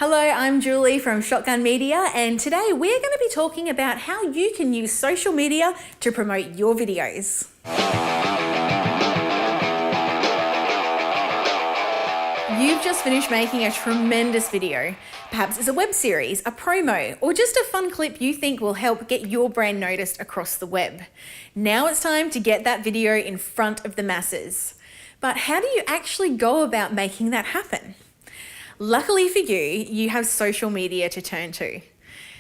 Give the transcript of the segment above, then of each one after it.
Hello, I'm Julie from Shotgun Media, and today we're going to be talking about how you can use social media to promote your videos. You've just finished making a tremendous video. Perhaps it's a web series, a promo, or just a fun clip you think will help get your brand noticed across the web. Now it's time to get that video in front of the masses. But how do you actually go about making that happen? Luckily for you, you have social media to turn to.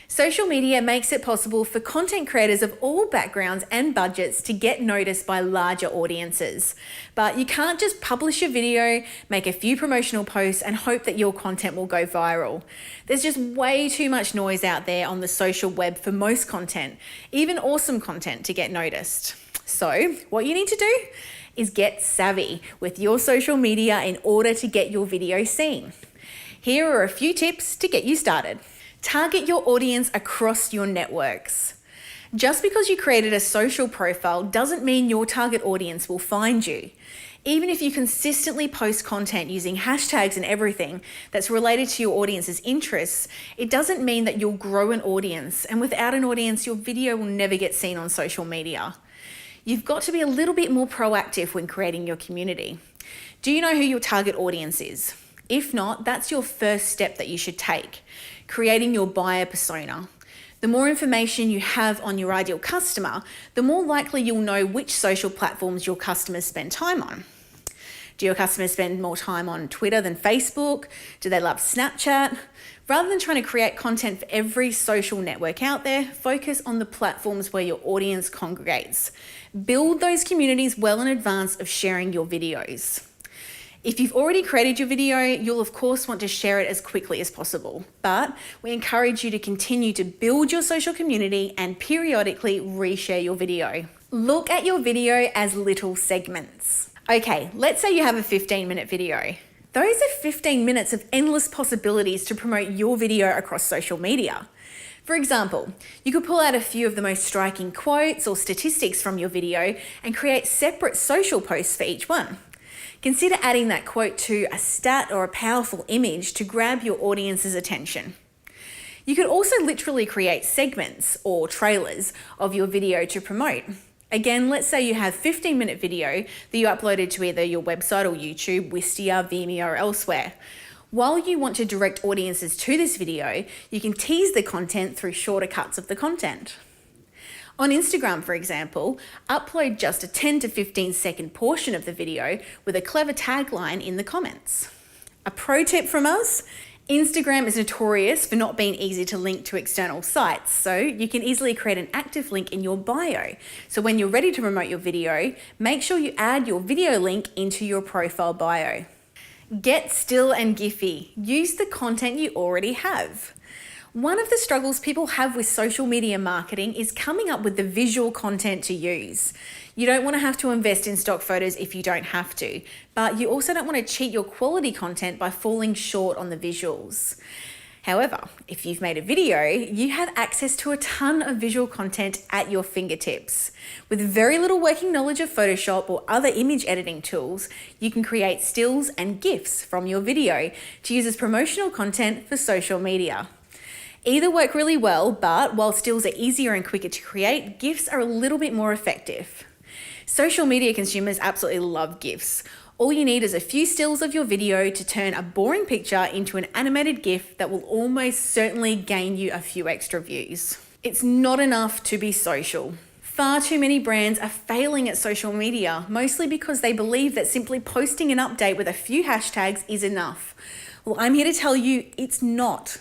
Social media makes it possible for content creators of all backgrounds and budgets to get noticed by larger audiences. But you can't just publish a video, make a few promotional posts, and hope that your content will go viral. There's just way too much noise out there on the social web for most content, even awesome content, to get noticed. So what you need to do is get savvy with your social media in order to get your video seen. Here are a few tips to get you started. Target your audience across your networks. Just because you created a social profile doesn't mean your target audience will find you. Even if you consistently post content using hashtags and everything that's related to your audience's interests, it doesn't mean that you'll grow an audience, and without an audience, your video will never get seen on social media. You've got to be a little bit more proactive when creating your community. Do you know who your target audience is? If not, that's your first step that you should take, creating your buyer persona. The more information you have on your ideal customer, the more likely you'll know which social platforms your customers spend time on. Do your customers spend more time on Twitter than Facebook? Do they love Snapchat? Rather than trying to create content for every social network out there, focus on the platforms where your audience congregates. Build those communities well in advance of sharing your videos. If you've already created your video, you'll of course want to share it as quickly as possible, but we encourage you to continue to build your social community and periodically reshare your video. Look at your video as little segments. Okay, let's say you have a 15-minute video. Those are 15 minutes of endless possibilities to promote your video across social media. For example, you could pull out a few of the most striking quotes or statistics from your video and create separate social posts for each one. Consider adding that quote to a stat or a powerful image to grab your audience's attention. You could also literally create segments or trailers of your video to promote. Again, let's say you have a 15-minute video that you uploaded to either your website or YouTube, Wistia, Vimeo, or elsewhere. While you want to direct audiences to this video, you can tease the content through shorter cuts of the content. On Instagram, for example, upload just a 10 to 15 second portion of the video with a clever tagline in the comments. A pro tip from us: Instagram is notorious for not being easy to link to external sites, so you can easily create an active link in your bio. So when you're ready to promote your video, make sure you add your video link into your profile bio. Get still and giphy. Use the content you already have. One of the struggles people have with social media marketing is coming up with the visual content to use. You don't want to have to invest in stock photos if you don't have to, but you also don't want to cheat your quality content by falling short on the visuals. However, if you've made a video, you have access to a ton of visual content at your fingertips. With very little working knowledge of Photoshop or other image editing tools, you can create stills and GIFs from your video to use as promotional content for social media. Either work really well, but while stills are easier and quicker to create, GIFs are a little bit more effective. Social media consumers absolutely love GIFs. All you need is a few stills of your video to turn a boring picture into an animated GIF that will almost certainly gain you a few extra views. It's not enough to be social. Far too many brands are failing at social media, mostly because they believe that simply posting an update with a few hashtags is enough. Well, I'm here to tell you it's not.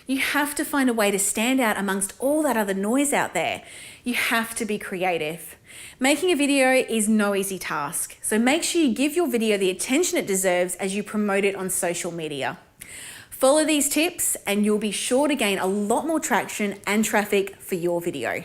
You have to find a way to stand out amongst all that other noise out there. You have to be creative. Making a video is no easy task, so make sure you give your video the attention it deserves as you promote it on social media. Follow these tips and you'll be sure to gain a lot more traction and traffic for your video.